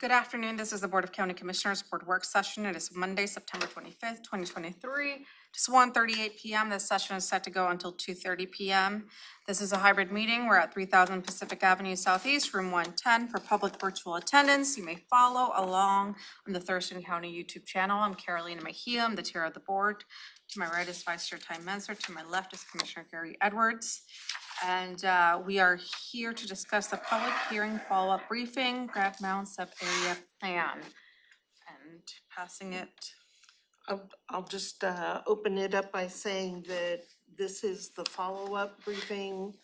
Good afternoon. This is the Board of County Commissioners Board Work Session. It is Monday, September 25th, 2023. It's 1:38 p.m. This session is set to go until 2:30 p.m. This is a hybrid meeting. We're at 3000 Pacific Avenue Southeast, room 110 for public virtual attendance. You may follow along on the Thurston County YouTube channel. I'm Carolina Mejia. I'm the chair of the board. To my right is Vice Chair Ty Menzer. To my left is Commissioner Gary Edwards. And we are here to discuss the public hearing follow-up briefing, Mound Subarea plan. And passing it. I'll just open it up by saying that this is the follow-up briefing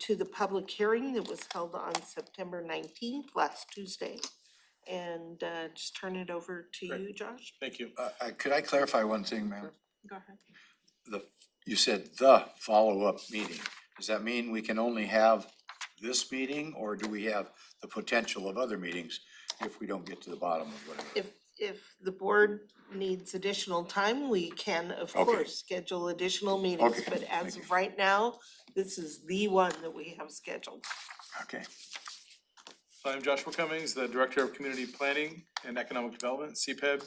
to the public hearing that was held on September 19th, last Tuesday. And just turn it over to you, Josh. Thank you. Could I clarify one thing, ma'am? Go ahead. You said the follow-up meeting. Does that mean we can only have this meeting, or do we have the potential of other meetings if we don't get to the bottom of whatever? If the board needs additional time, we can, of Okay. course, schedule additional meetings. Okay, But as thank you. of right now, this is the one that we have scheduled. Okay. I'm Joshua Cummings, the Director of Community Planning and Economic Development, CPED.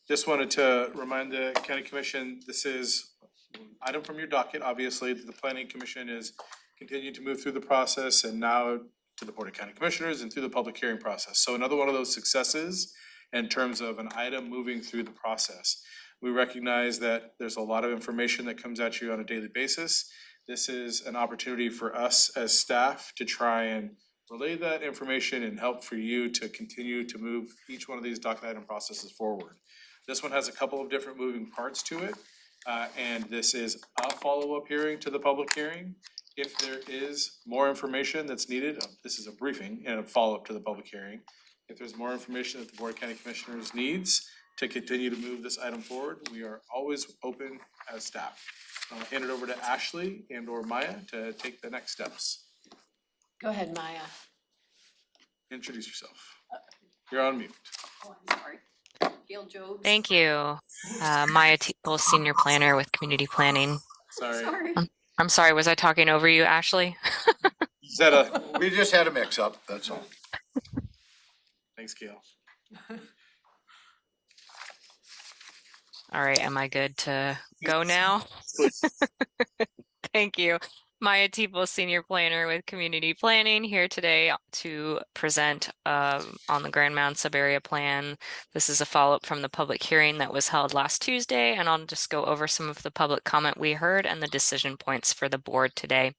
Just wanted to remind the County Commission, this is an item from your docket, obviously, that the Planning Commission is continuing to move through the process and now to the Board of County Commissioners and through the public hearing process. So another one of those successes in terms of an item moving through the process. We recognize that there's a lot of information that comes at you on a daily basis. This is an opportunity for us as staff to try and relay that information and help for you to continue to move each one of these docket item processes forward. This one has a couple of different moving parts to it, and this is a follow-up hearing to the public hearing. If there is more information that's needed, this is a briefing and a follow-up to the public hearing. If there's more information that the Board of County Commissioners needs to continue to move this item forward, we are always open as staff. I'll hand it over to Ashley and or Maya to take the next steps. Go ahead, Maya. Introduce yourself. You're on mute. Oh, I'm sorry. Gail Jobs. Thank you. Maya Teeple, Senior Planner with Community Planning. Sorry. I'm sorry, was I talking over you, Ashley? Is that a, We just had a mix-up, that's all. thanks, Gail. All right, am I good to go now? Thank you. Maya Teeple, Senior Planner with Community Planning, here today to present on the Grand Mound Subarea plan. This is a follow-up from the public hearing that was held last Tuesday, and I'll just go over some of the public comment we heard and the decision points for the board today.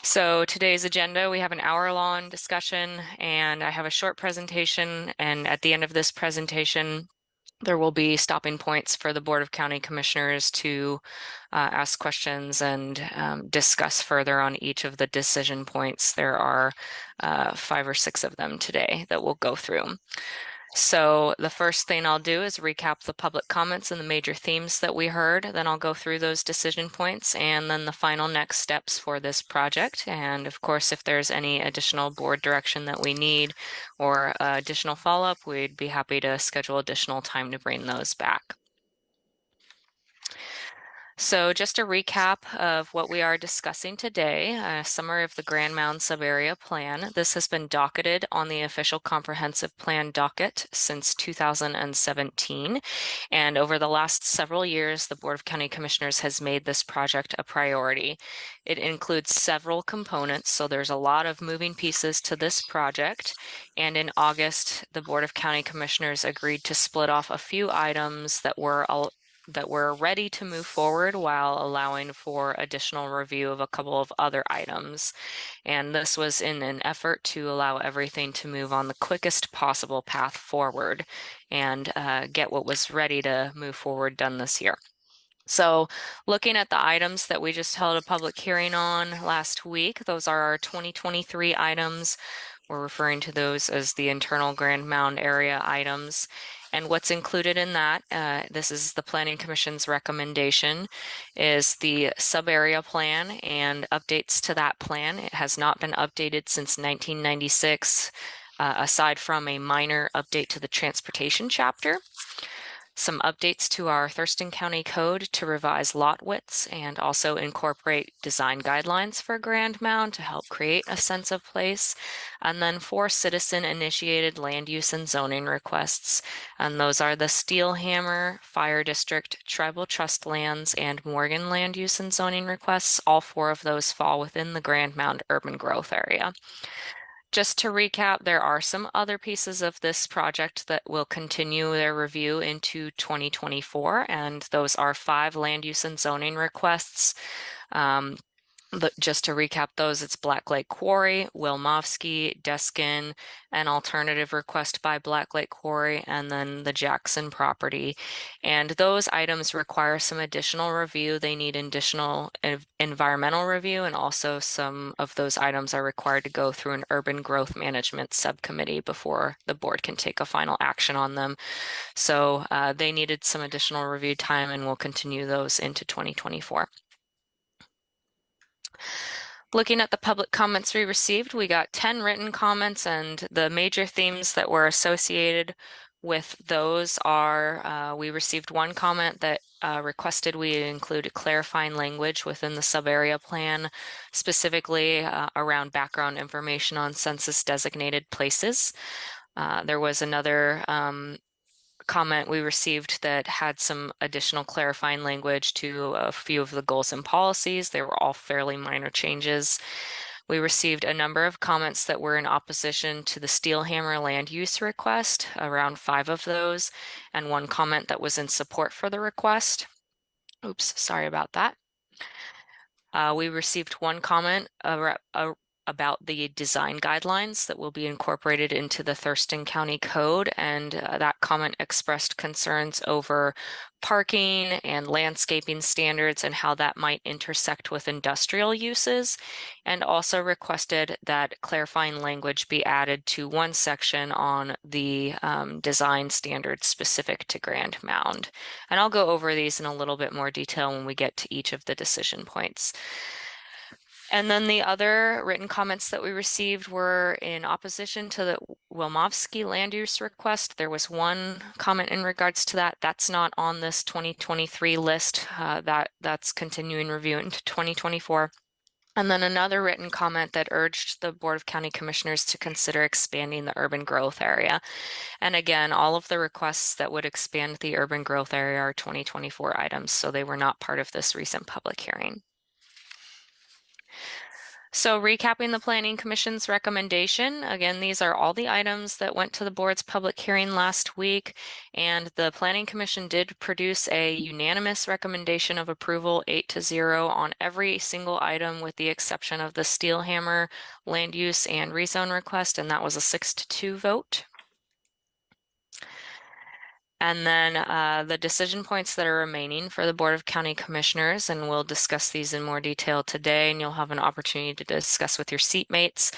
So today's agenda, we have an hour-long discussion, and I have a short presentation, and at the end of this presentation, there will be stopping points for the Board of County Commissioners to ask questions and discuss further on each of the decision points. There are 5 or 6 of them today that we'll go through. So the first thing I'll do is recap the public comments and the major themes that we heard. Then I'll go through those decision points and then the final next steps for this project. And of course, if there's any additional board direction that we need or additional follow-up, we'd be happy to schedule additional time to bring those back. So just a recap of what we are discussing today, a summary of the Grand Mound Subarea plan. This has been docketed on the official comprehensive plan docket since 2017. And over the last several years, the Board of County Commissioners has made this project a priority. It includes several components, so there's a lot of moving pieces to this project. And in August, the Board of County Commissioners agreed to split off a few items that were ready to move forward while allowing for additional review of a couple of other items. And this was in an effort to allow everything to move on the quickest possible path forward and get what was ready to move forward done this year. So looking at the items that we just held a public hearing on last week, those are our 2023 items. We're referring to those as the internal Grand Mound area items. And what's included in that, this is the Planning Commission's recommendation, is the sub-area plan and updates to that plan. It has not been updated since 1996, aside from a minor update to the transportation chapter. some updates to our Thurston County Code to revise lot widths and also incorporate design guidelines for Grand Mound to help create a sense of place. And then 4 citizen-initiated land use and zoning requests. And those are the Steelhammer Fire District, Tribal Trust Lands, and Morgan land use and zoning requests. All 4 of those fall within the Grand Mound urban growth area. Just to recap, there are some other pieces of this project that will continue their review into 2024, and those are 5 land use and zoning requests. But just to recap those, it's Black Lake Quarry, Wilmovsky, Deskin, an alternative request by Black Lake Quarry, and then the Jackson property. And those items require some additional review. They need additional environmental review, and also some of those items are required to go through an urban growth management subcommittee before the board can take a final action on them. So they needed some additional review time, and we'll continue those into 2024. Looking at the public comments we received, we got 10 written comments, and the major themes that were associated with those are, we received 1 comment that requested we include clarifying language within the sub-area plan, specifically around background information on census designated places. There was another comment we received that had some additional clarifying language to a few of the goals and policies. They were all fairly minor changes. We received a number of comments that were in opposition to the Steelhammer land use request, around 5 of those, and 1 comment that was in support for the request. Oops, sorry about that. We received 1 comment about the design guidelines that will be incorporated into the Thurston County Code, and that comment expressed concerns over parking and landscaping standards and how that might intersect with industrial uses, and also requested that clarifying language be added to 1 section on the design standards specific to Grand Mound. And I'll go over these in a little bit more detail when we get to each of the decision points. And then the other written comments that we received were in opposition to the Wilmovsky land use request. There was 1 comment in regards to that. That's not on this 2023 list. That's continuing review into 2024. And then another written comment that urged the Board of County Commissioners to consider expanding the urban growth area. And again, all of the requests that would expand the urban growth area are 2024 items, so they were not part of this recent public hearing. So recapping the Planning Commission's recommendation, again, these are all the items that went to the board's public hearing last week, and the Planning Commission did produce a unanimous recommendation of approval 8-0 on every single item with the exception of the Steelhammer land use and rezone request, and that was a 6-2 vote. And then the decision points that are remaining for the Board of County Commissioners, and we'll discuss these in more detail today, and you'll have an opportunity to discuss with your seatmates.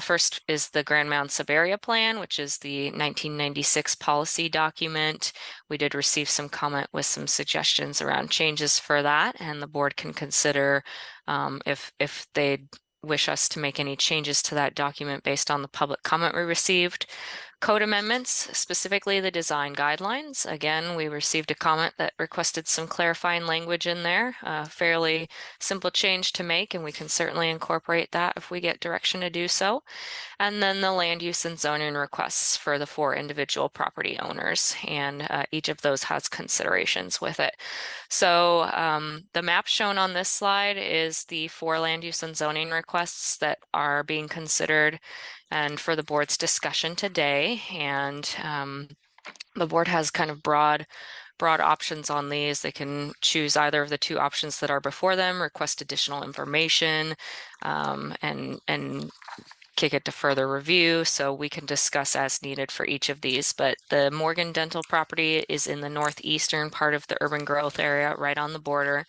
First is the Grand Mound Subarea Plan, which is the 1996 policy document. We did receive some comment with some suggestions around changes for that, and the board can consider if they wish us to make any changes to that document based on the public comment we received. Code amendments, specifically the design guidelines. Again, we received a comment that requested some clarifying language in there, fairly simple change to make, and we can certainly incorporate that if we get direction to do so. And then the land use and zoning requests for the 4 individual property owners, and each of those has considerations with it. So the map shown on this slide is the 4 land use and zoning requests that are being considered and for the board's discussion today. And the board has kind of broad options on these. They can choose either of the 2 options that are before them, request additional information, and kick it to further review, so we can discuss as needed for each of these. But the Morgan Dental property is in the northeastern part of the urban growth area, right on the border.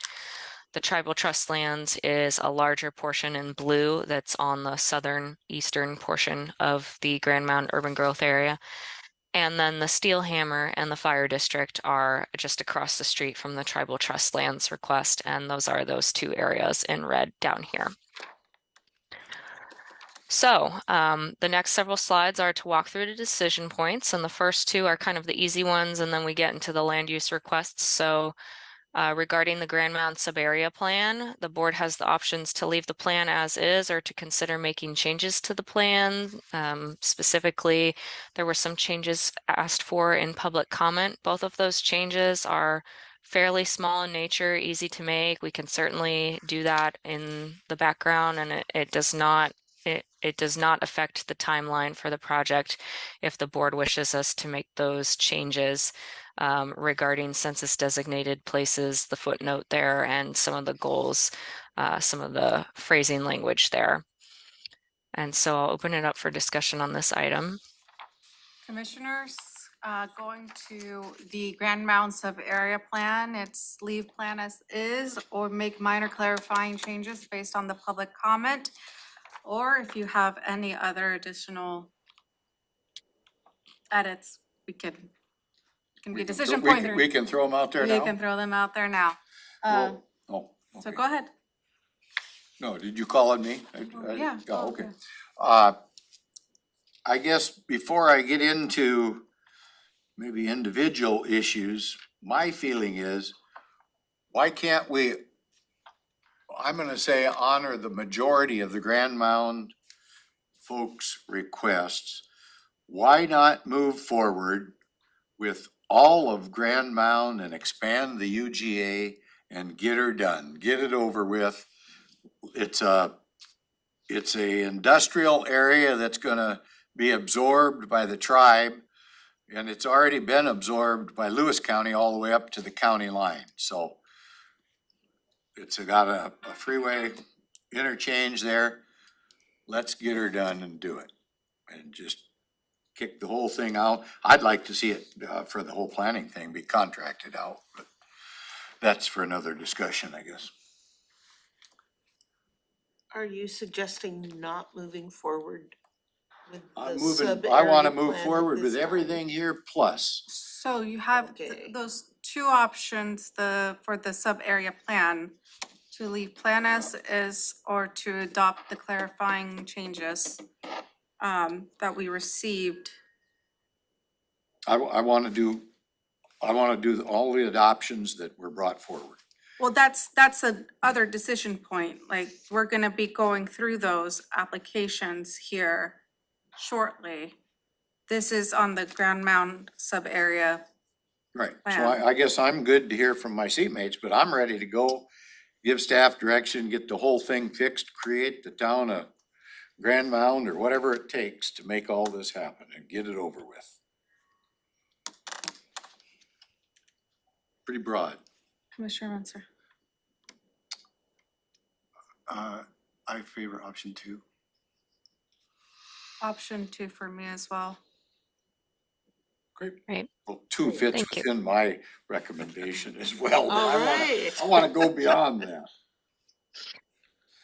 The Tribal Trust Lands is a larger portion in blue that's on the southern eastern portion of the Grand Mound urban growth area. And then the Steelhammer and the Fire District are just across the street from the Tribal Trust Lands request, and those are those 2 areas in red down here. So, the next several slides are to walk through the decision points, and the first two are kind of the easy ones, and then we get into the land use requests. So, regarding the Grand Mound Subarea plan, the board has the options to leave the plan as is or to consider making changes to the plan. Specifically, there were some changes asked for in public comment. Both of those changes are fairly small in nature, easy to make. We can certainly do that in the background, and it does not affect the timeline for the project if the board wishes us to make those changes regarding census designated places, the footnote there, and some of the goals, some of the phrasing language there. And so I'll open it up for discussion on this item. Commissioners, going to the Grand Mound Subarea plan, it's leave plan as is or make minor clarifying changes based on the public comment. Or if you have any other additional edits, we can be decision point. We can throw them out there We now? can throw them out there now. Well, oh, So okay. go ahead. No, did you call on me? Yeah. Oh, okay. I guess before I get into maybe individual issues, my feeling is, why can't we, I'm gonna say, honor the majority of the Grand Mound folks' requests? Why not move forward with all of Grand Mound and expand the UGA and get her done, get it over with? It's a industrial area that's gonna be absorbed by the tribe, and it's already been absorbed by Lewis County all the way up to the county line, so it's got a freeway interchange there. Let's get her done and do it, and just kick the whole thing out. I'd like to see it, for the whole planning thing, be contracted out, but that's for another discussion, I guess. Are you suggesting not moving forward with I'm the moving, sub-area I wanna plan move at forward with this time? everything here plus. So you have Okay. those two options, for the sub-area plan, to leave plan as is or to adopt the clarifying changes that we received. I wanna do all the adoptions that were brought forward. Well, that's a other decision point, like, we're gonna be going through those applications here shortly. This is on the Grand Mound sub-area. Right, so Plan. I guess I'm good to hear from my seatmates, but I'm ready to go, give staff direction, get the whole thing fixed, create the town of Grand Mound or whatever it takes to make all this happen and get it over with. Pretty broad. Commissioner Munster. I favor option 2. Option 2 for me as well. Great. Well, 2 fits Thank you. within my recommendation as well. but All I right. wanna go beyond that.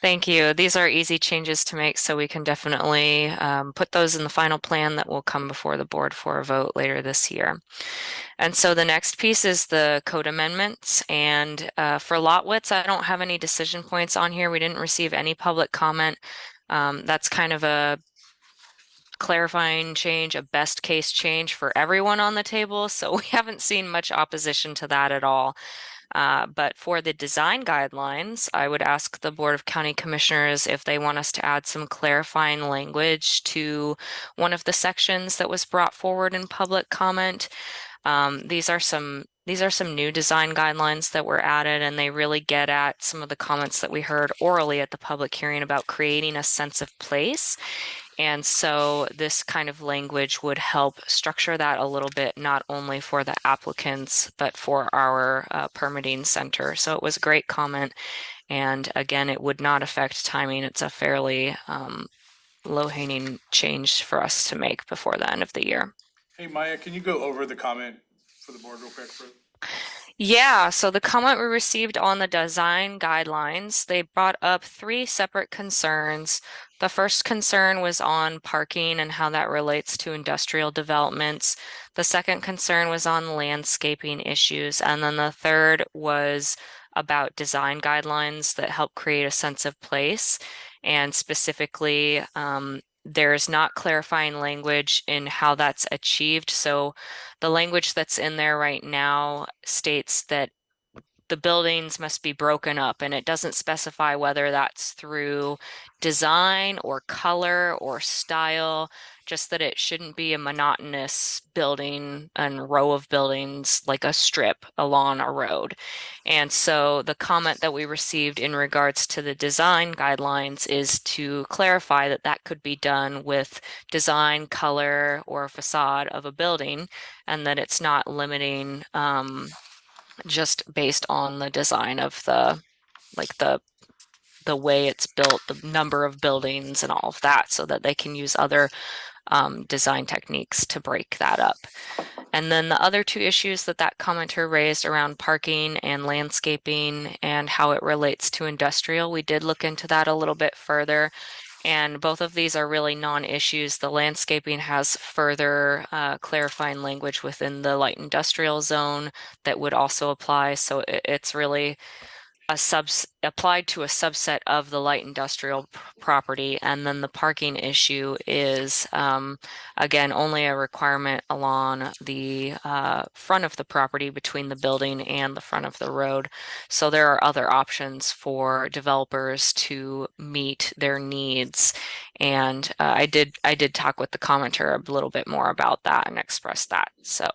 Thank you. These are easy changes to make, so we can definitely put those in the final plan that will come before the board for a vote later this year. And so the next piece is the code amendments. And for lot widths, I don't have any decision points on here. We didn't receive any public comment. That's kind of a clarifying change, a best case change for everyone on the table. So we haven't seen much opposition to that at all. But for the design guidelines, I would ask the Board of County Commissioners if they want us to add some clarifying language to one of the sections that was brought forward in public comment. These are some new design guidelines that were added, and they really get at some of the comments that we heard orally at the public hearing about creating a sense of place. And so this kind of language would help structure that a little bit, not only for the applicants, but for our permitting center. So it was a great comment. And again, it would not affect timing. It's a fairly low-hanging change for us to make before the end of the year. Hey, Maya, can you go over the comment for the board real quick? Yeah, so the comment we received on the design guidelines, they brought up 3 separate concerns. The first concern was on parking and how that relates to industrial developments. The second concern was on landscaping issues. And then the third was about design guidelines that help create a sense of place. And specifically, there's not clarifying language in how that's achieved. So the language that's in there right now states that the buildings must be broken up, and it doesn't specify whether that's through design or color or style, just that it shouldn't be a monotonous building and row of buildings like a strip along a road. And so the comment that we received in regards to the design guidelines is to clarify that that could be done with design, color, or facade of a building, and that it's not limiting just based on the design of the way it's built, the number of buildings and all of that, so that they can use other design techniques to break that up. And then the other two issues that commenter raised around parking and landscaping and how it relates to industrial, we did look into that a little bit further. And both of these are really non-issues. The landscaping has further clarifying language within the light industrial zone that would also apply. So it's really applied to a subset of the light industrial property. And then the parking issue is, again, only a requirement along the front of the property between the building and the front of the road. So there are other options for developers to meet their needs. And I did talk with the commenter a little bit more about that and express that. So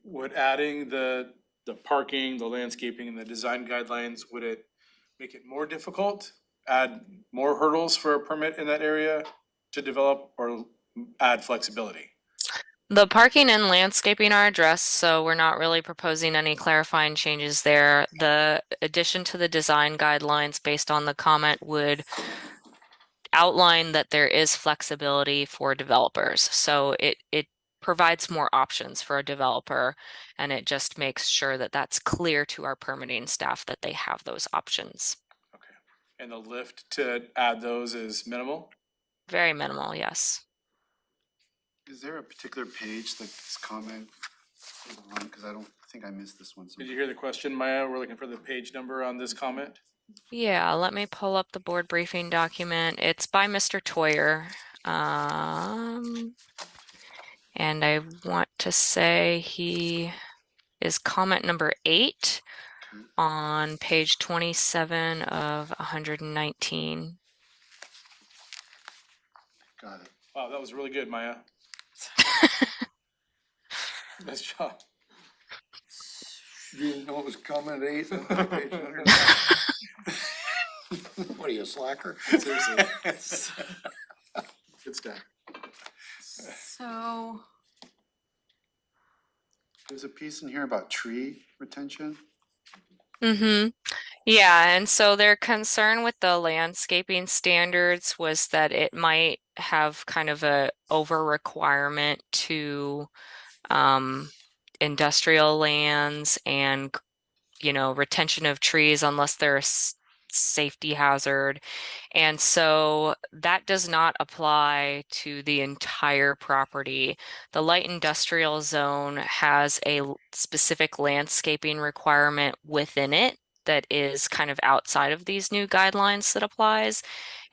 would adding the parking, the landscaping, and the design guidelines, would it make it more difficult? Add more hurdles for a permit in that area to develop, or add flexibility? the parking and landscaping are addressed, so we're not really proposing any clarifying changes there. The addition to the design guidelines based on the comment would outline that there is flexibility for developers. So it provides more options for a developer, and it just makes sure that that's clear to our permitting staff that they have those options. Okay. And the lift to add those is minimal? Very minimal, yes. Is there a particular page that this comment is on? Because I don't think I missed this one. Did you hear the question, Maya? We're looking for the page number on this comment. Yeah, let me pull up the board briefing document. It's by Mr. Toyer. And I want to say he is comment number 8 on page 27 of 119. Got it. Wow, that was really good, Maya. Nice job. You didn't know it was comment 8? What are you, a slacker? Seriously. Good stuff. So, There's a piece in here about tree retention. Mm-hmm. Yeah, and so their concern with the landscaping standards was that it might have kind of a over requirement to industrial lands and retention of trees unless they're a safety hazard. And so that does not apply to the entire property. The light industrial zone has a specific landscaping requirement within it that is kind of outside of these new guidelines that applies.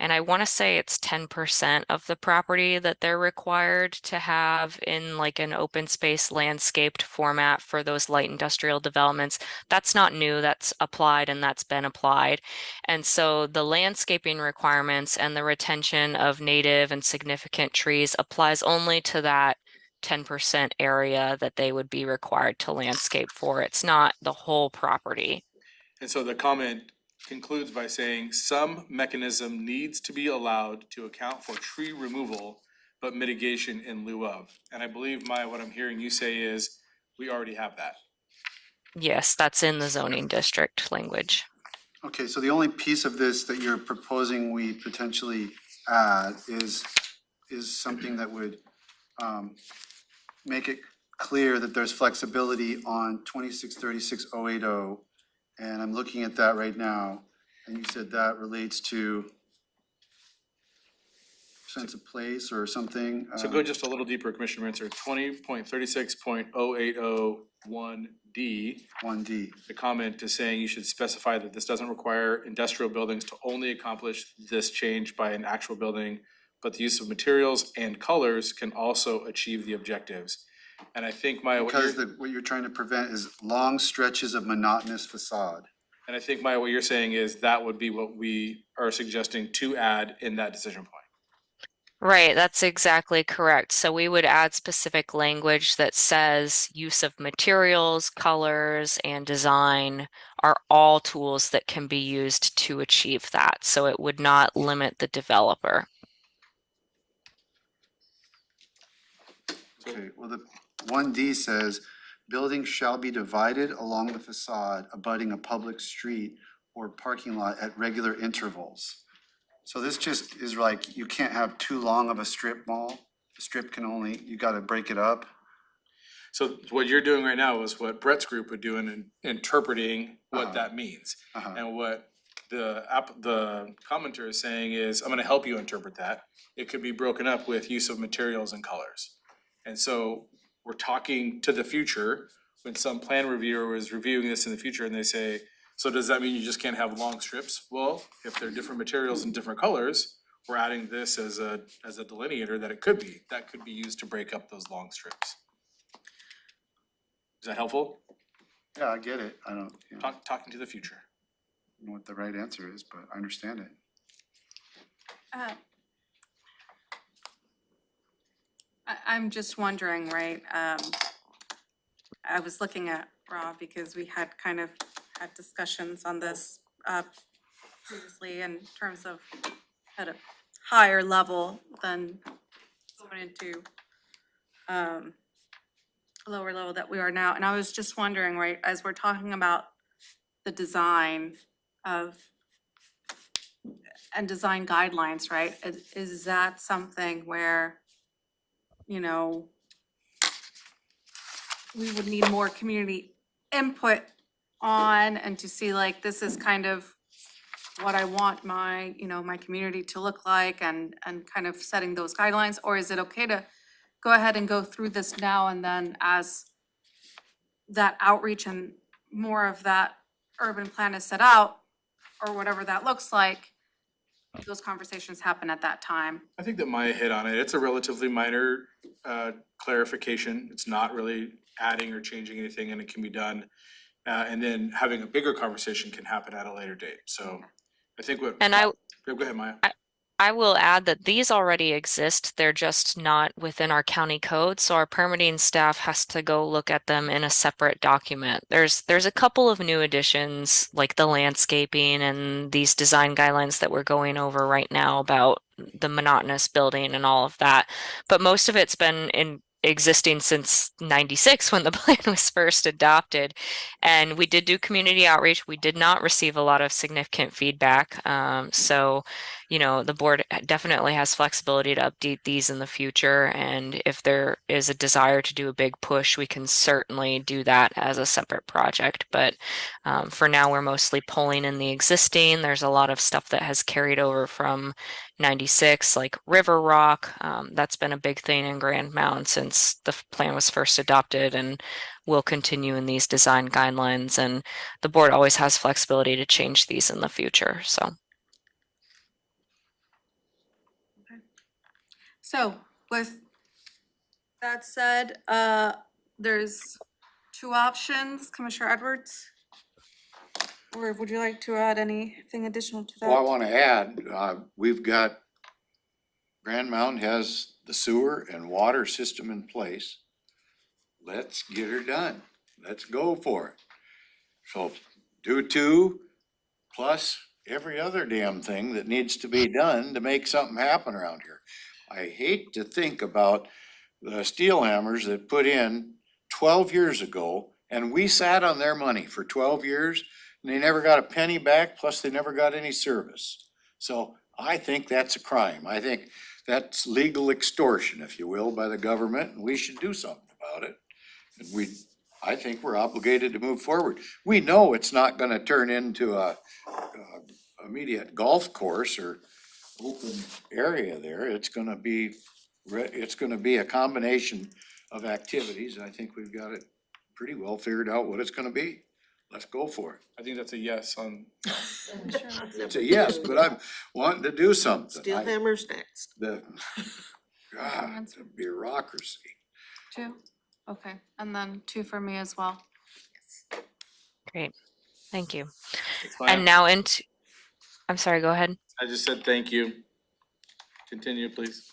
And I want to say it's 10% of the property that they're required to have in like an open space landscaped format for those light industrial developments. That's not new, that's applied and that's been applied. And so the landscaping requirements and the retention of native and significant trees applies only to that 10% area that they would be required to landscape for. It's not the whole property. And so the comment concludes by saying some mechanism needs to be allowed to account for tree removal, but mitigation in lieu of. And I believe, Maya, what I'm hearing you say is we already have that. Yes, that's in the zoning district language. Okay, so the only piece of this that you're proposing we potentially add is something that would make it clear that there's flexibility on 2636-080. And I'm looking at that right now, and you said that relates to sense of place or something. So go just a little deeper, Commissioner Mintzer, 20.36.080.1D. 1D. The comment is saying you should specify that this doesn't require industrial buildings to only accomplish this change by an actual building, but the use of materials and colors can also achieve the objectives. And I think Maya, Because what you're trying to prevent is long stretches of monotonous facade. and I think Maya, what you're saying is that would be what we are suggesting to add in that decision point. Right, that's exactly correct. So we would add specific language that says use of materials, colors, and design are all tools that can be used to achieve that. So it would not limit the developer. Okay, well, the 1D says, buildings shall be divided along the facade abutting a public street or parking lot at regular intervals. So this just is like, you can't have too long of a strip mall. The strip can only, you gotta break it up. So what you're doing right now is what Brett's group would do in interpreting what Uh-huh. that means. Uh-huh. And what the commenter is saying is, I'm gonna help you interpret that. It could be broken up with use of materials and colors. And so we're talking to the future, when some plan reviewer is reviewing this in the future and they say, so does that mean you just can't have long strips? Well, if they're different materials and different colors, we're adding this as a delineator that could be used to break up those long strips. Is that helpful? Yeah, I get it. I don't, Talking to the future. know what the right answer is, but I understand it. I'm just wondering, right, I was looking at Rob because we had kind of had discussions on this previously in terms of at a higher level than going into a lower level that we are now. And I was just wondering, right, as we're talking about the design of and design guidelines, right, is that something where, you know, we would need more community input on and to see like, this is kind of what I want my, you know, my community to look like and kind of setting those guidelines? Or is it okay to go ahead and go through this now and then as that outreach and more of that urban plan is set out, or whatever that looks like, those conversations happen at that time? I think that Maya hit on it. It's a relatively minor clarification. It's not really adding or changing anything, and it can be done. And then having a bigger conversation can happen at a later date. So I think what. And I Go ahead, Maya. I will add that these already exist. They're just not within our county code, so our permitting staff has to go look at them in a separate document. There's a couple of new additions, like the landscaping and these design guidelines that we're going over right now about the monotonous building and all of that. But most of it's been in existing since 96 when the plan was first adopted. And we did do community outreach. We did not receive a lot of significant feedback. So you know, the board definitely has flexibility to update these in the future. And if there is a desire to do a big push, we can certainly do that as a separate project. But for now, we're mostly pulling in the existing. There's a lot of stuff that has carried over from 96, like River Rock. That's been a big thing in Grand Mound since the plan was first adopted, and will continue in these design guidelines. And the board always has flexibility to change these in the future. So. So with that said, there's two options. Commissioner Edwards? Or would you like to add anything additional to that? Well, I want to add, we've got, Grand Mountain has the sewer and water system in place. Let's get her done. Let's go for it. So do two plus every other damn thing that needs to be done to make something happen around here. I hate to think about the steel hammers that put in 12 years ago, and we sat on their money for 12 years, and they never got a penny back, plus they never got any service. So I think that's a crime. I think that's legal extortion, if you will, by the government, and we should do something about it. And I think we're obligated to move forward. We know it's not gonna turn into a immediate golf course or open area there. It's gonna be, it's gonna be a combination of activities. And I think we've got it pretty well figured out what it's gonna be. Let's go for it. I think that's a yes on, It's a yes, but I'm wanting to do something. Steelhammer's next. The, God, the bureaucracy. 2? Okay, and then 2 for me as well. Great, thank you. it's fine. And now into, I'm sorry, go ahead. I just said thank you. Continue, please.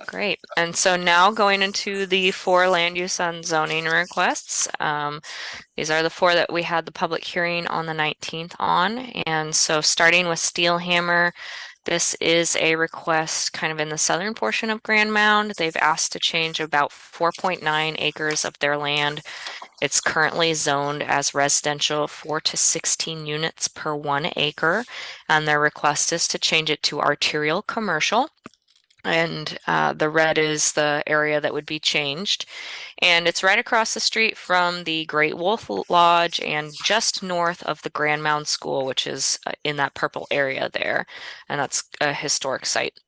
Great. And so now going into the 4 land use and zoning requests. These are the 4 that we had the public hearing on the 19th on. And so starting with Steelhammer, this is a request kind of in the southern portion of Grand Mound. They've asked to change about 4.9 acres of their land. It's currently zoned as residential 4 to 16 units per 1 acre. And their request is to change it to arterial commercial. And the red is the area that would be changed. And it's right across the street from the Great Wolf Lodge and just north of the Grand Mound School, which is in that purple area there. And that's a historic site.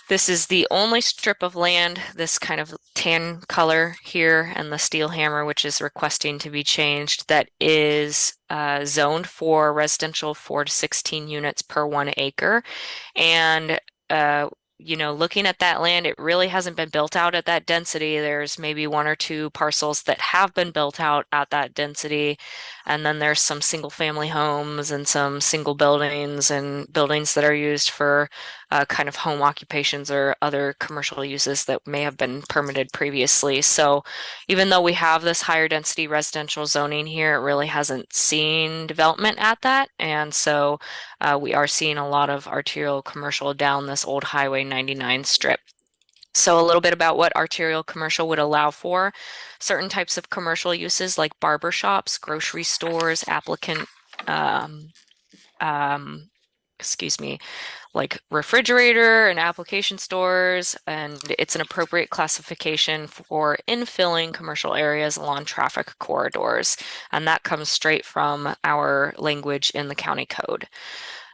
This is the only strip of land, this kind of tan color here, and the Steelhammer, which is requesting to be changed, that is zoned for residential 4 to 16 units per 1 acre. And you know, looking at that land, it really hasn't been built out at that density. There's maybe 1 or 2 parcels that have been built out at that density. And then there's some single family homes and some single buildings and buildings that are used for kind of home occupations or other commercial uses that may have been permitted previously. So even though we have this higher density residential zoning here, it really hasn't seen development at that. And so we are seeing a lot of arterial commercial down this old Highway 99 strip. So a little bit about what arterial commercial would allow for. Certain types of commercial uses like barber shops, grocery stores, like refrigerator and application stores, and it's an appropriate classification for infilling commercial areas along traffic corridors. And that comes straight from our language in the county code.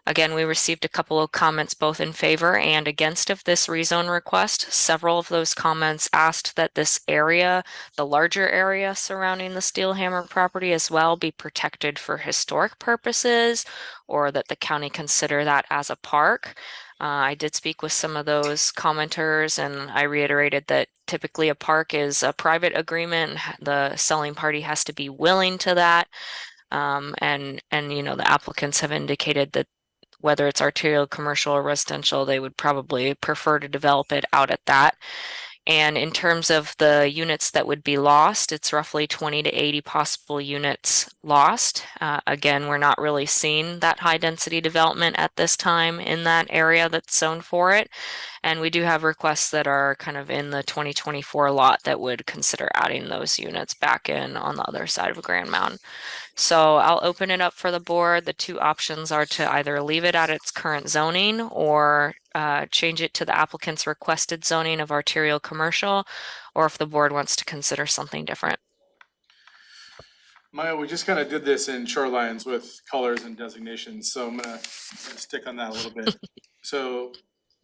Again, we received a couple of comments both in favor and against of this rezone request. Several of those comments asked that this area, the larger area surrounding the Steelhammer property as well, be protected for historic purposes, or that the county consider that as a park. I did speak with some of those commenters, and I reiterated that typically a park is a private agreement. The selling party has to be willing to that. And you know, the applicants have indicated that whether it's arterial, commercial, or residential, they would probably prefer to develop it out at that. And in terms of the units that would be lost, it's roughly 20 to 80 possible units lost. Again, we're not really seeing that high density development at this time in that area that's zoned for it. And we do have requests that are kind of in the 2024 lot that would consider adding those units back in on the other side of Grand Mound. So I'll open it up for the board. The 2 options are to either leave it at its current zoning or change it to the applicant's requested zoning of arterial commercial, or if the board wants to consider something different. Maya, we just kind of did this in shorelines with colors and designations, so I'm gonna stick on that a little bit. So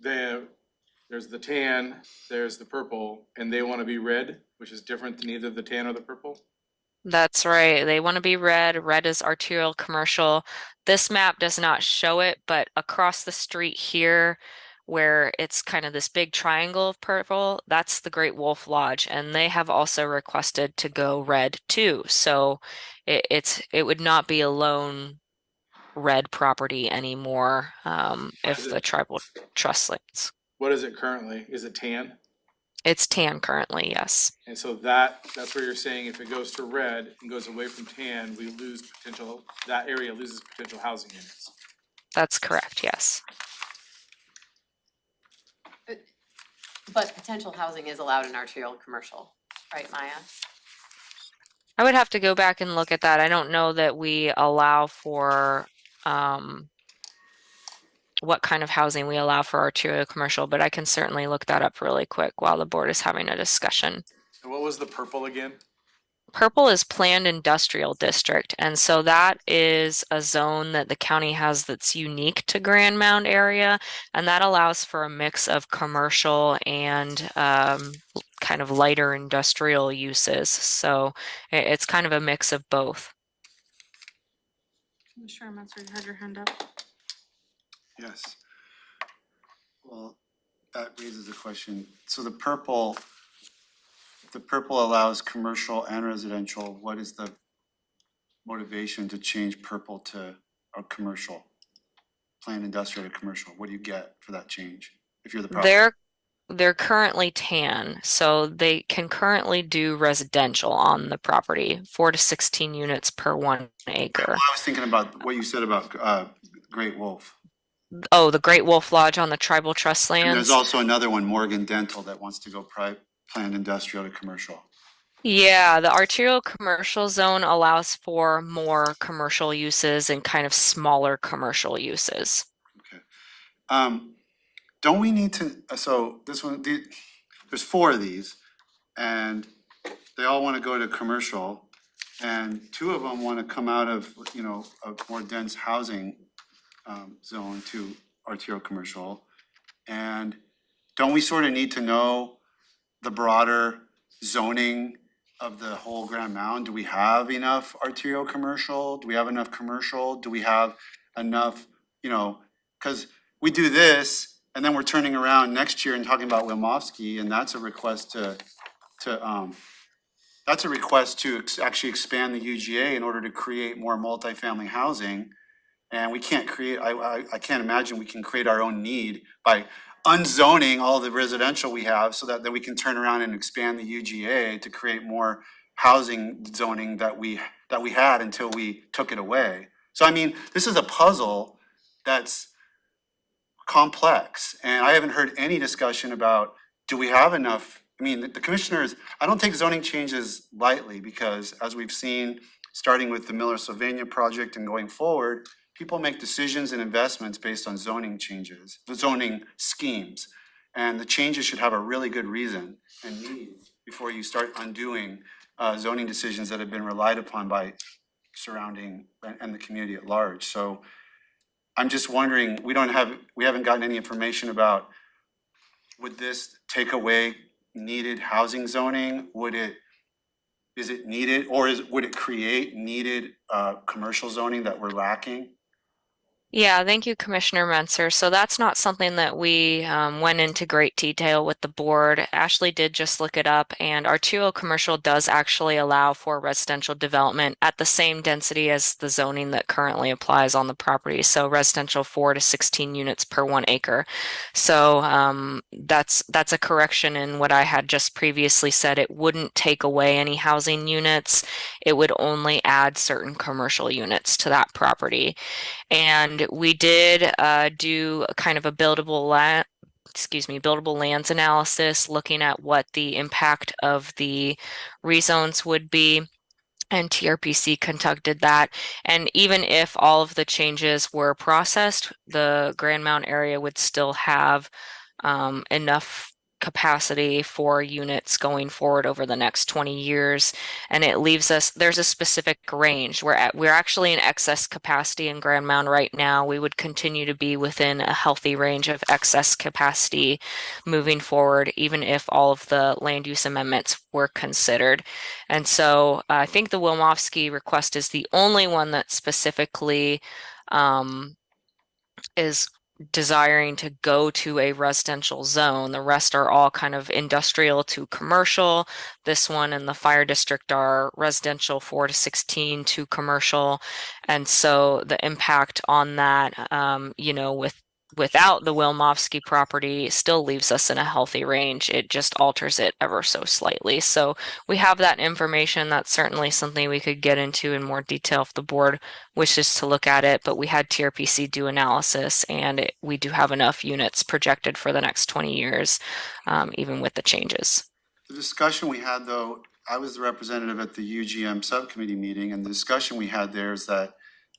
there's the tan, there's the purple, and they want to be red, which is different than either the tan or the purple? That's right. They want to be red. Red is arterial commercial. This map does not show it, but across the street here, where it's kind of this big triangle of purple, that's the Great Wolf Lodge, and they have also requested to go red too. So it would not be a lone red property anymore if the tribal trust lands. What is it currently? Is it tan? It's tan currently, yes. And so that's where you're saying if it goes to red and goes away from tan, we lose potential, that area loses potential housing units. That's correct, yes. But potential housing is allowed in arterial commercial, right, Maya? I would have to go back and look at that. I don't know that we allow for what kind of housing we allow for arterial commercial, but I can certainly look that up really quick while the board is having a discussion. And what was the purple again? Purple is planned industrial district, and so that is a zone that the county has that's unique to Grand Mound area, and that allows for a mix of commercial and kind of lighter industrial uses. So it's kind of a mix of both. Commissioner Mensah, you had your hand up. Yes. Well, that raises a question. So the purple allows commercial and residential. What is the motivation to change purple to a commercial? Planned industrial to commercial? What do you get for that change if you're the property? They're currently tan, so they can currently do residential on the property, 4 to 16 units per 1 acre. I was thinking about what you said about Great Wolf. Oh, the Great Wolf Lodge on the tribal trust And lands. there's also another one, Morgan Dental, that wants to go planned industrial to commercial. Yeah, the arterial commercial zone allows for more commercial uses and kind of smaller commercial uses. Don't we need to, so this one, there's 4 of these, and they all want to go to commercial, and 2 of them want to come out of, you know, a more dense housing zone to arterial commercial. And don't we sort of need to know the broader zoning of the whole Grand Mound? Do we have enough arterial commercial? Do we have enough commercial? Do we have enough, you know, because we do this and then we're turning around next year and talking about Wilmofsky, and that's a request to actually expand the UGA in order to create more multifamily housing. And we can't create, I can't imagine we can create our own need by unzoning all the residential we have so that then we can turn around and expand the UGA to create more housing zoning that we had until we took it away. So I mean, this is a puzzle that's complex, and I haven't heard any discussion about, do we have enough? I mean, the commissioners, I don't take zoning changes lightly, because as we've seen, starting with the Miller-Sylvania project and going forward, people make decisions and investments based on zoning changes, the zoning schemes. And the changes should have a really good reason and need before you start undoing zoning decisions that have been relied upon by surrounding and the community at large. So I'm just wondering, we haven't gotten any information about, would this take away needed housing zoning? Is it needed, or would it create needed commercial zoning that we're lacking? Yeah, thank you, Commissioner Menser. So that's not something that we went into great detail with the board. Ashley did just look it up, and arterial commercial does actually allow for residential development at the same density as the zoning that currently applies on the property. So residential 4 to 16 units per 1 acre. So that's a correction in what I had just previously said. It wouldn't take away any housing units. It would only add certain commercial units to that property. And we did do kind of a buildable lands analysis, looking at what the impact of the rezones would be. And TRPC conducted that. And even if all of the changes were processed, the Grand Mound area would still have enough capacity for units going forward over the next 20 years. And it leaves us, there's a specific range. We're actually in excess capacity in Grand Mound right now. We would continue to be within a healthy range of excess capacity moving forward, even if all of the land use amendments were considered. And so I think the Wilmofsky request is the only one that specifically is desiring to go to a residential zone. The rest are all kind of industrial to commercial. This one and the fire district are residential 4 to 16 to commercial. And so the impact on that, without the Wilmofsky property still leaves us in a healthy range. It just alters it ever so slightly. So we have that information. That's certainly something we could get into in more detail if the board wishes to look at it, but we had TRPC do analysis, and we do have enough units projected for the next 20 years, even with the changes. The discussion we had, though, I was the representative at the UGM subcommittee meeting, and the discussion we had there is that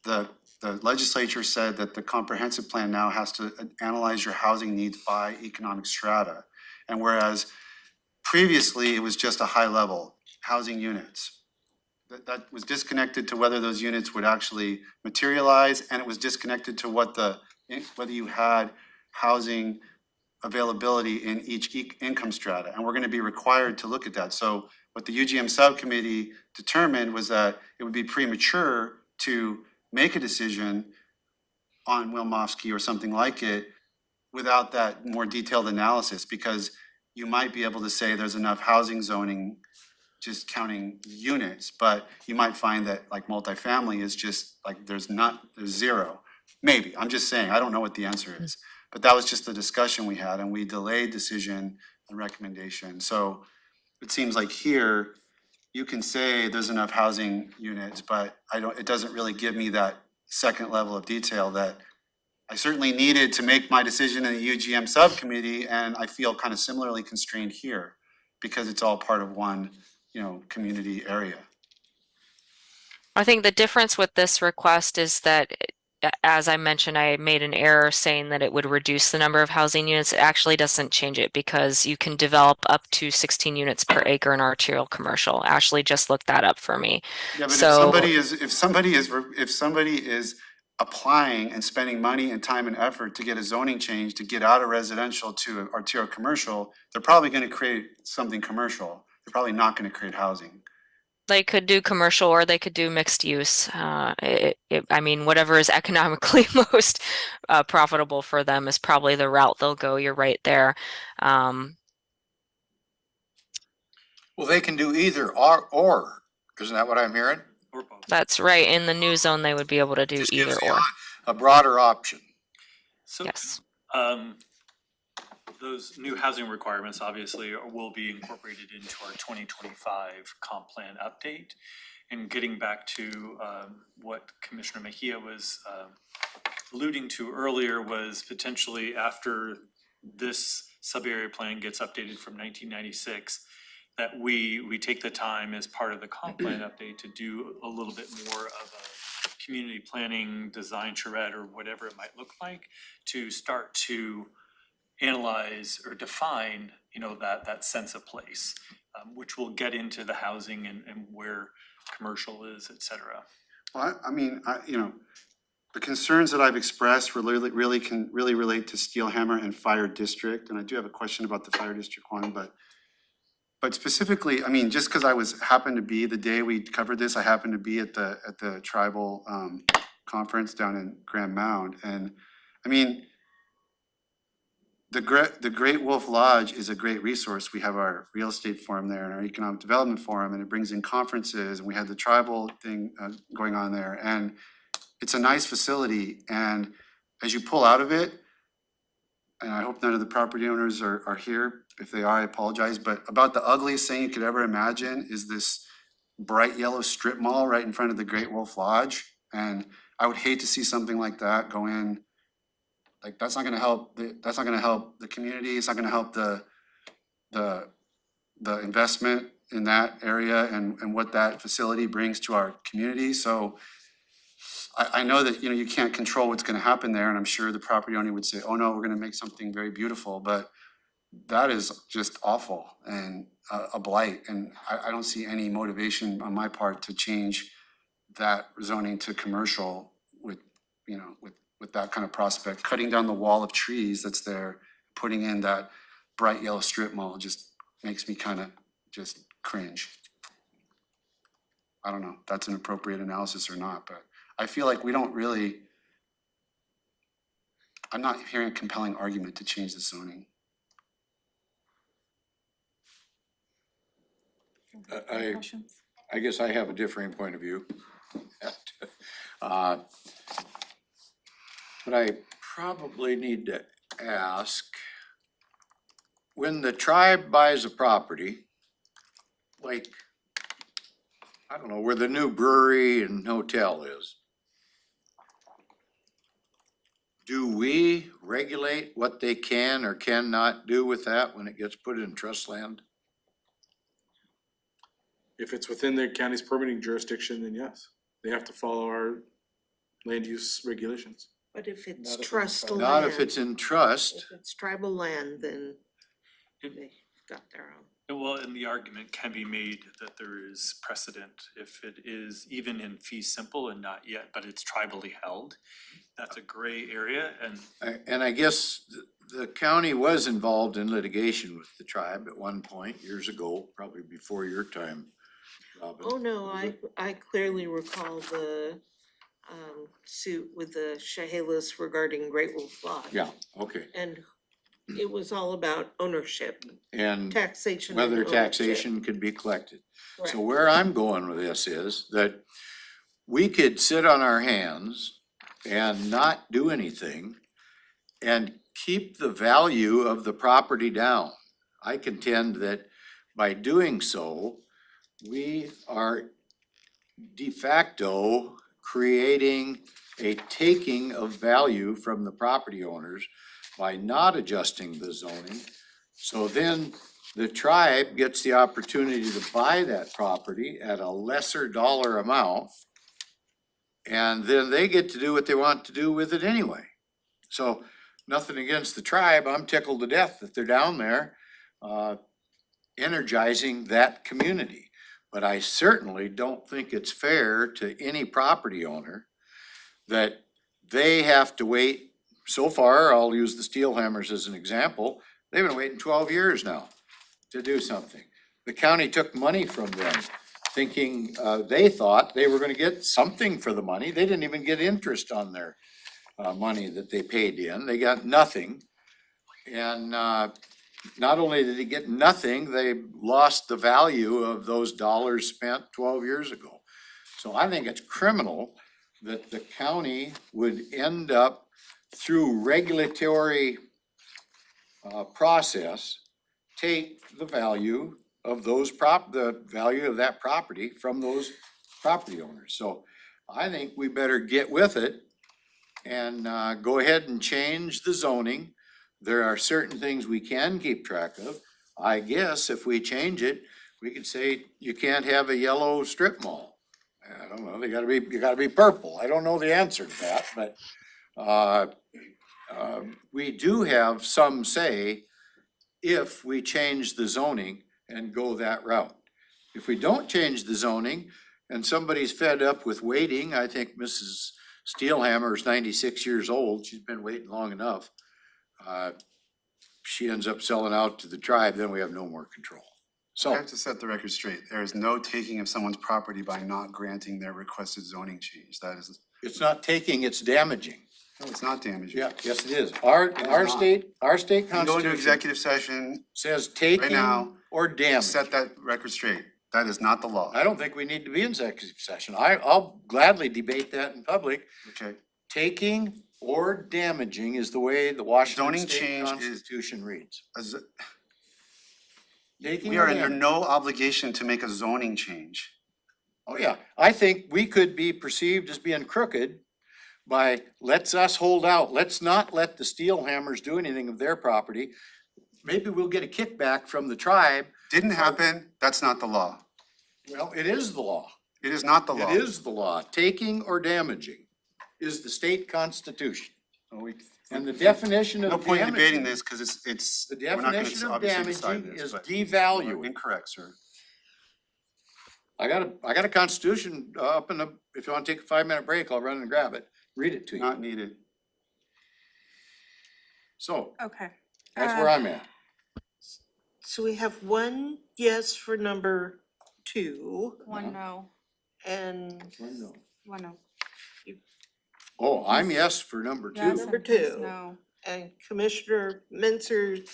the legislature said that the comprehensive plan now has to analyze your housing needs by economic strata. And whereas previously it was just a high level housing units, that was disconnected to whether those units would actually materialize, and it was disconnected to whether you had housing availability in each income strata, and we're gonna be required to look at that. So what the UGM subcommittee determined was that it would be premature to make a decision on Wilmofsky or something like it without that more detailed analysis, because you might be able to say there's enough housing zoning just counting units, but you might find that like multifamily is just like there's zero. Maybe, I'm just saying, I don't know what the answer is. But that was just the discussion we had, and we delayed decision and recommendation. So it seems like here, you can say there's enough housing units, but it doesn't really give me that second level of detail that I certainly needed to make my decision in the UGM subcommittee, and I feel kind of similarly constrained here because it's all part of one, community area. I think the difference with this request is that, as I mentioned, I made an error saying that it would reduce the number of housing units. It actually doesn't change it because you can develop up to 16 units per acre in arterial commercial. Ashley just looked that up for me. Yeah, but So- if somebody is applying and spending money and time and effort to get a zoning change to get out of residential to arterial commercial, they're probably gonna create something commercial. They're probably not gonna create housing. They could do commercial or they could do mixed use. I mean, whatever is economically most profitable for them is probably the route they'll go. You're right there. Well, they can do either or, isn't that what I'm hearing? That's right. In the new zone, they would be able to do Just either gives the or. A broader option. So, Yes. those new housing requirements obviously will be incorporated into our 2025 comp plan update. And getting back to what Commissioner Mejia was alluding to earlier was potentially after this sub-area plan gets updated from 1996, that we take the time as part of the comp plan update to do a little bit more of a community planning design charrette or whatever it might look like, to start to analyze or define, that sense of place, which will get into the housing and where commercial is, et cetera. Well, the concerns that I've expressed really relate to Steelhammer and Fire District, and I do have a question about the Fire District one, but specifically, just because happened to be the day we covered this, I happened to be at the tribal conference down in Grand Mound, and the Great Wolf Lodge is a great resource. We have our real estate forum there and our economic development forum, and it brings in conferences, and we had the tribal thing going on there, and it's a nice facility, and as you pull out of it, and I hope none of the property owners are here. If they are, I apologize, but about the ugliest thing you could ever imagine is this bright yellow strip mall right in front of the Great Wolf Lodge, and I would hate to see something like that go in. Like, that's not gonna help the community, it's not gonna help the investment in that area and what that facility brings to our community, so I know that, you can't control what's gonna happen there, and I'm sure the property owner would say, oh no, we're gonna make something very beautiful, but that is just awful and a blight, and I don't see any motivation on my part to change that zoning to commercial with that kind of prospect. Cutting down the wall of trees that's there, putting in that bright yellow strip mall just makes me kind of just cringe. I don't know if that's an appropriate analysis or not, but I feel like I'm not hearing a compelling argument to change the zoning. I guess I have a differing point of view. But I probably need to ask, when the tribe buys a property, like, I don't know, where the new brewery and hotel is, do we regulate what they can or cannot do with that when it gets put in trust land? If it's within the county's permitting jurisdiction, then yes, they have to follow our land use regulations. But if it's Not if it's trust land. Not if it's in trust. If it's tribal land, then they've got their own. Well, and the argument can be made that there is precedent if it is even in fee simple and not yet, but it's tribally held. That's a gray area and And I guess the county was involved in litigation with the tribe at one point, years ago, probably before your time, Robin. Oh, no, I clearly recall the suit with the Chehalis regarding Great Wolf Lodge. Yeah, okay. And it was all about ownership, And taxation and whether ownership. taxation could be collected. So Correct. where I'm going with this is that we could sit on our hands and not do anything and keep the value of the property down. I contend that by doing so, we are de facto creating a taking of value from the property owners by not adjusting the zoning. So then the tribe gets the opportunity to buy that property at a lesser dollar amount. And then they get to do what they want to do with it anyway. So nothing against the tribe, I'm tickled to death that they're down there energizing that community. But I certainly don't think it's fair to any property owner that they have to wait. So far, I'll use the steel hammers as an example, they've been waiting 12 years now to do something. The county took money from them, thinking they thought they were gonna get something for the money. They didn't even get interest on their money that they paid in. They got nothing. And not only did they get nothing, they lost the value of those dollars spent 12 years ago. So I think it's criminal that the county would end up through regulatory process, take the value of the value of that property from those property owners. So I think we better get with it and go ahead and change the zoning. There are certain things we can keep track of. I guess if we change it, we could say you can't have a yellow strip mall. I don't know, you gotta be purple. I don't know the answer to that, but we do have some say if we change the zoning and go that route. If we don't change the zoning and somebody's fed up with waiting, I think Mrs. Steelhammer is 96 years old, she's been waiting long enough. She ends up selling out to the tribe, then we have no more control. I So, have to set the record straight. There is no taking of someone's property by not granting their requested zoning change. That is, it's not taking, it's damaging. no, it's not damaging. Yeah, yes, it is. Our not. state You can go into constitution executive session, says taking now, or damage. set that record straight. That is not the law. I don't think we need to be in executive session. I'll gladly debate that in public. Okay, Taking or damaging is the way the Washington Zoning State change is- Constitution reads. As- Taking we or are under damaging. no obligation to make a zoning change. Oh, yeah. I think we could be perceived as being crooked by, let's us hold out. Let's not let the steel hammers do anything of their property. Maybe we'll get a kickback from the tribe. Didn't happen, that's not the law. Well, it is the law. It is not the law. It is the law. Taking or damaging is the state constitution. And the definition of No point in debating damaging, this, cause it's, the we're not gonna definition of obviously decide damaging this, is but you are devaluing. incorrect, sir. I got a constitution up in the, if you wanna take a 5-minute break, I'll run and grab it, read it to you. Not needed. So, Okay. that's where I'm at. So we have one yes for number 2 One no, and one no. Oh, I'm yes for number 2. Yes, Number and please two. no. and Commissioner Menzer,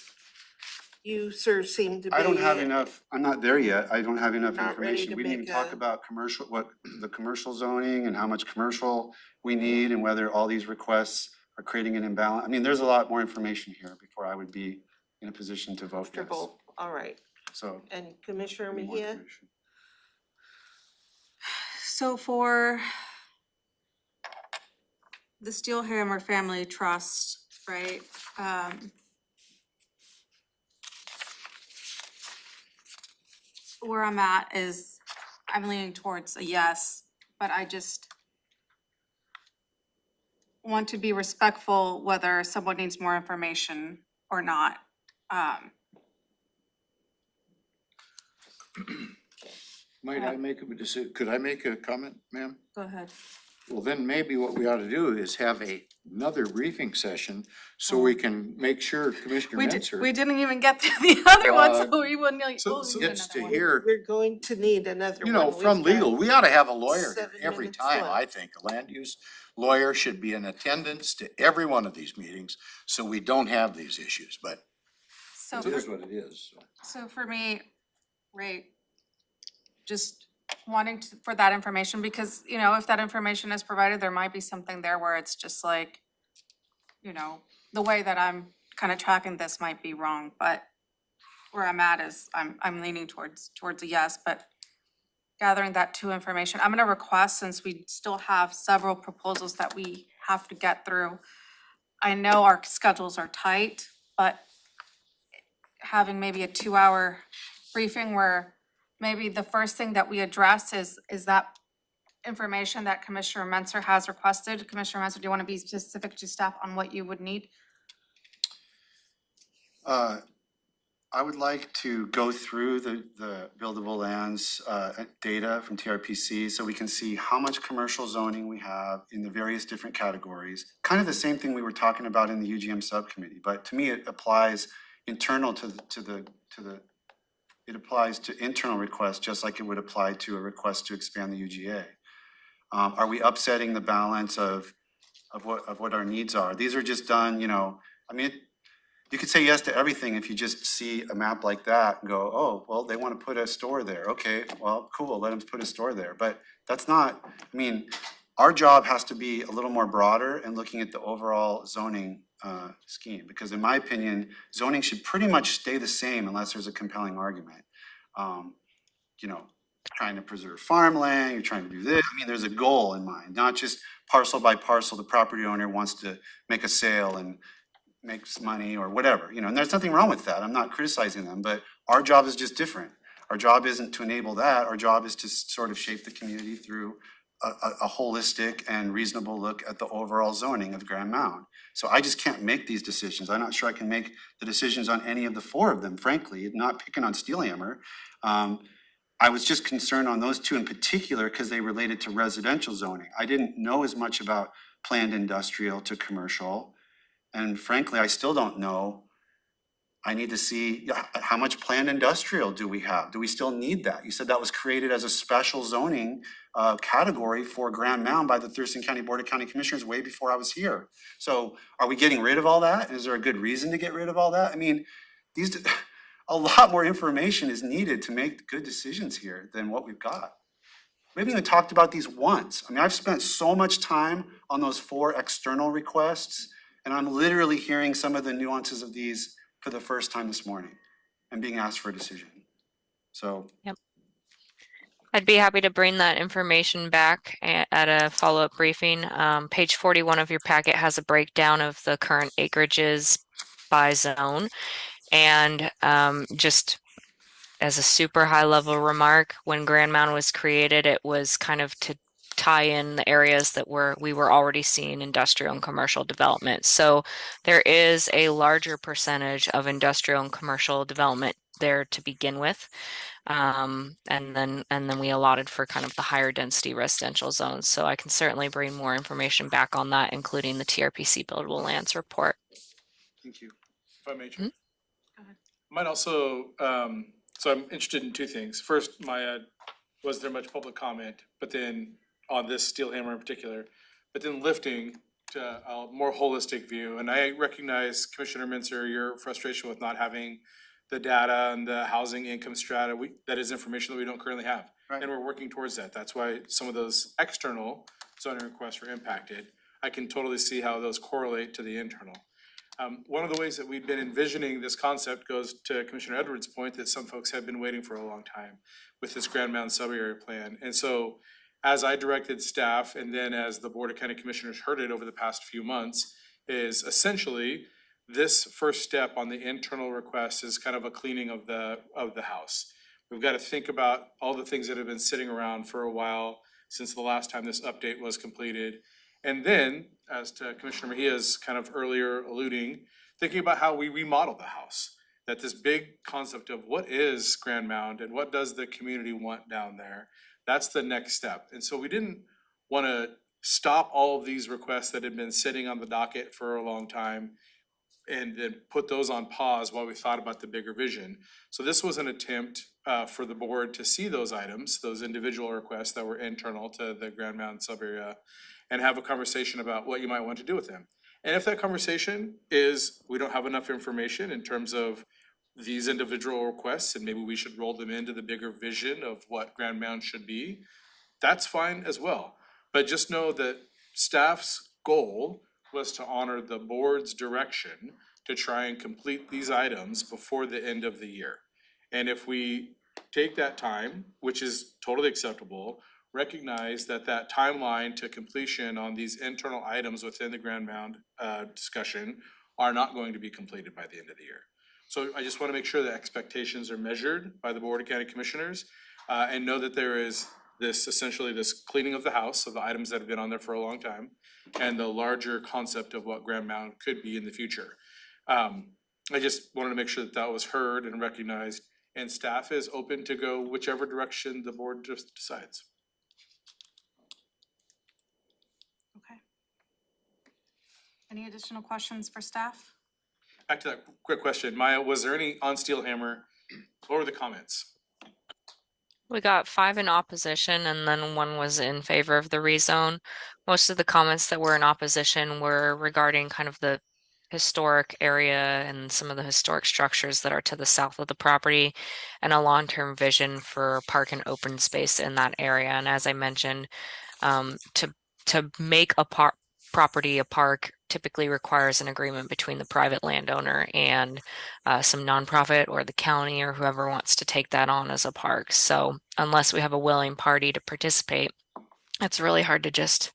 you, sir, seem to be. I don't have enough, I'm not there yet, I don't have enough Not ready information. to We didn't even make talk a- about commercial, what the commercial zoning and how much commercial we need and whether all these requests are creating an imbalance. I mean, there's a lot more information here before I would be in a position to vote yes. Comfortable, all right. So. And Commissioner we need more Mejia? information. So for the Steelhammer Family Trust, right? Where I'm at is, I'm leaning towards a yes, but I just want to be respectful whether someone needs more information or not. Might I make a decision? Could I make a comment, ma'am? Go ahead. Well, then maybe what we ought to do is have another briefing session so we can make sure Commissioner We Mensah didn't even get through the other one, Uh, so we wouldn't, so we'll need gets another to one. hear, We're going to need another you one. know, from We've got- legal. We ought to have a lawyer here 7 every minutes time, I left. think. A land use lawyer should be in attendance to every one of these meetings so we don't have these issues, but So it for, is what it is. so for me, right, just wanting to, for that information, because, you know, if that information is provided, there might be something there where it's just like, you know, the way that I'm kind of tracking this might be wrong, but where I'm at is I'm leaning towards a yes, but gathering that two information, I'm gonna request, since we still have several proposals that we have to get through. I know our schedules are tight, but having maybe a 2-hour briefing where maybe the first thing that we address is that information that Commissioner Mensah has requested. Commissioner Mensah, do you want to be specific to staff on what you would need? I would like to go through the buildable lands data from TRPC so we can see how much commercial zoning we have in the various different categories. Kind of the same thing we were talking about in the UGM subcommittee, but to me it applies internal it applies to internal requests just like it would apply to a request to expand the UGA. Are we upsetting the balance of what our needs are? These are just done, you know, I mean, you could say yes to everything if you just see a map like that and go, oh, well, they want to put a store there. Okay, well, cool, let them put a store there. But that's not, I mean, our job has to be a little more broader and looking at the overall zoning scheme. Because in my opinion, zoning should pretty much stay the same unless there's a compelling argument. You know, trying to preserve farmland, you're trying to do this. I mean, there's a goal in mind, not just parcel by parcel, the property owner wants to make a sale and makes money or whatever, you know, and there's nothing wrong with that. I'm not criticizing them, but our job is just different. Our job isn't to enable that. Our job is to sort of shape the community through a holistic and reasonable look at the overall zoning of Grand Mound. So I just can't make these decisions. I'm not sure I can make the decisions on any of the four of them, frankly, not picking on Steelhammer. I was just concerned on those two in particular because they related to residential zoning. I didn't know as much about planned industrial to commercial. And frankly, I still don't know. I need to see how much planned industrial do we have? Do we still need that? You said that was created as a special zoning category for Grand Mound by the Thurston County Board of County Commissioners way before I was here. So are we getting rid of all that? Is there a good reason to get rid of all that? I mean, a lot more information is needed to make good decisions here than what we've got. We haven't even talked about these once. I mean, I've spent so much time on those four external requests. And I'm literally hearing some of the nuances of these for the first time this morning and being asked for a decision. So. I'd be happy to bring that information back at a follow-up briefing. Page 41 of your packet has a breakdown of the current acreages by zone. And just as a super high level remark, when Grand Mound was created, it was kind of to tie in the areas that we were already seeing industrial and commercial development. So there is a larger percentage of industrial and commercial development there to begin with. And then we allotted for kind of the higher density residential zones. So I can certainly bring more information back on that, including the TRPC buildable lands report. Thank you. If I may, Chair. Might also, so I'm interested in two things. First, Maya, was there much public comment, but then on this Steelhammer in particular, but then lifting to a more holistic view. And I recognize, Commissioner Mensah, your frustration with not having the data and the housing income strata. That is information that we don't currently have. Right. And we're working towards that. That's why some of those external zoning requests were impacted. I can totally see how those correlate to the internal. One of the ways that we've been envisioning this concept goes to Commissioner Edwards' point that some folks have been waiting for a long time with this Grand Mound Subarea plan. And so as I directed staff and then as the Board of County Commissioners heard it over the past few months, is essentially this first step on the internal request is kind of a cleaning of the house. We've got to think about all the things that have been sitting around for a while since the last time this update was completed. And then, as to Commissioner Mejia's kind of earlier alluding, thinking about how we remodel the house. that this big concept of what is Grand Mound and what does the community want down there, that's the next step. And so we didn't wanna stop all of these requests that had been sitting on the docket for a long time and then put those on pause while we thought about the bigger vision. So this was an attempt for the board to see those items, those individual requests that were internal to the Grand Mound sub-area, and have a conversation about what you might want to do with them. And if that conversation is, we don't have enough information in terms of these individual requests, and maybe we should roll them into the bigger vision of what Grand Mound should be, that's fine as well. But just know that staff's goal was to honor the board's direction to try and complete these items before the end of the year. And if we take that time, which is totally acceptable, recognize that that timeline to completion on these internal items within the Grand Mound discussion are not going to be completed by the end of the year. So I just want to make sure that expectations are measured by the Board of County Commissioners and know that there is this, essentially this cleaning of the house of the items that have been on there for a long time and the larger concept of what Grand Mound could be in the future. I just wanted to make sure that that was heard and recognized, and staff is open to go whichever direction the board just decides. Okay. Any additional questions for staff? Back to that quick question, Maya, was there any on Steelhammer? What were the comments? We got 5 in opposition and then 1 was in favor of the rezone. Most of the comments that were in opposition were regarding kind of the historic area and some of the historic structures that are to the south of the property and a long-term vision for park and open space in that area. And as I mentioned, to make a property a park typically requires an agreement between the private landowner and some nonprofit or the county or whoever wants to take that on as a park. So unless we have a willing party to participate, it's really hard to just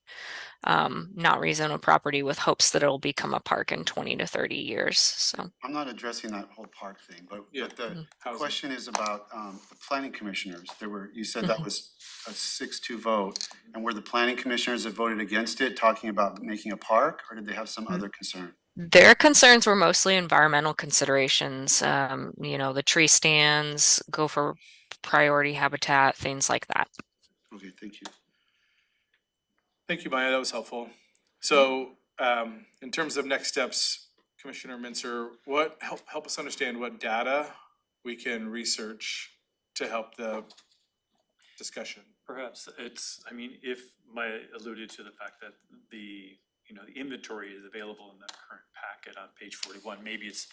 not rezone a property with hopes that it'll become a park in 20 to 30 years. So I'm not addressing that whole park thing, but Yeah. the Housing. question is about the planning commissioners. You said that was a 6-2 vote, and were the planning commissioners that voted against it talking about making a park, or did they have some other concern? their concerns were mostly environmental considerations. The tree stands, go for priority habitat, things like that. Okay, thank you. Thank you, Maya, that was helpful. So, in terms of next steps, Commissioner Mincer, help us understand what data we can research to help the discussion. Perhaps if Maya alluded to the fact that the inventory is available in the current packet on page 41, maybe it's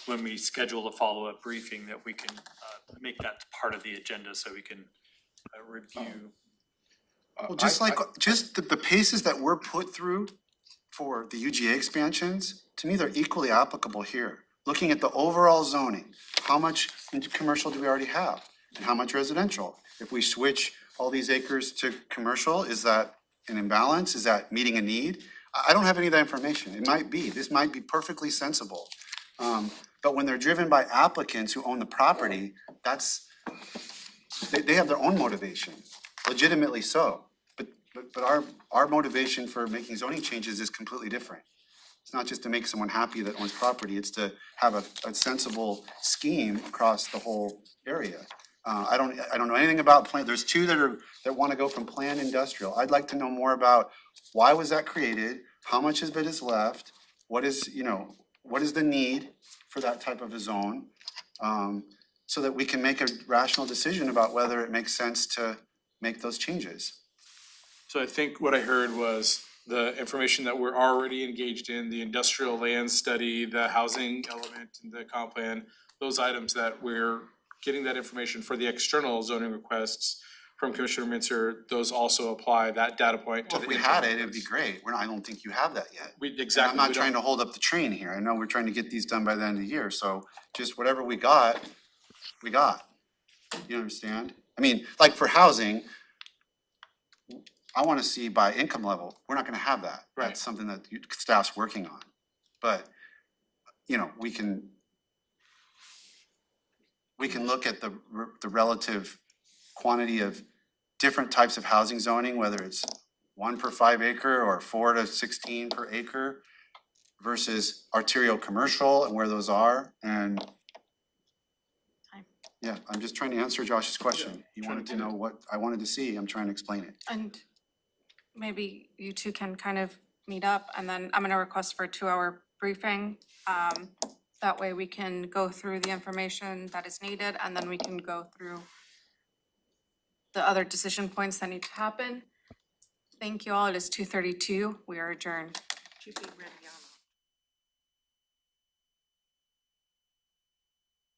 when we schedule a follow-up briefing that we can make that part of the agenda so we can review. Well, just the paces that we're put through for the UGA expansions, to me, they're equally applicable here. Looking at the overall zoning, how much commercial do we already have? And how much residential? If we switch all these acres to commercial, is that an imbalance? Is that meeting a need? I don't have any of that information. This might be perfectly sensible. But when they're driven by applicants who own the property, they have their own motivation, legitimately so. But our motivation for making zoning changes is completely different. It's not just to make someone happy that owns property, it's to have a sensible scheme across the whole area. I don't know anything about plan. There's 2 that want to go from planned industrial. I'd like to know more about why was that created, how much of it is left, what is the need for that type of a zone, so that we can make a rational decision about whether it makes sense to make those changes. So I think what I heard was the information that we're already engaged in, the industrial land study, the housing element, and the comp plan, those items that we're getting that information for the external zoning requests from Commissioner Mincer, those also apply that data point to Well, the. if we had internal it, it'd be requests. great. I don't think you have that yet. Exactly. I'm not trying to hold up the train here. I know we're trying to get these done by the end of the year, so just whatever we got, we got. You understand? I mean, like for housing, I wanna see by income level, we're not gonna have that. Right. That's something that staff's working on. But, we can look at the relative quantity of different types of housing zoning, whether it's 1 per 5 acre or 4 to 16 per acre versus arterial commercial and where those are, and Yeah, I'm just trying to answer Josh's question. He trying wanted to to get know what I wanted to see. I'm trying to explain it. And maybe you two can kind of meet up, and then I'm gonna request for a 2-hour briefing. That way we can go through the information that is needed, and then we can go through the other decision points that need to happen. Thank you all. It is 2:32. We are adjourned. Should be ready on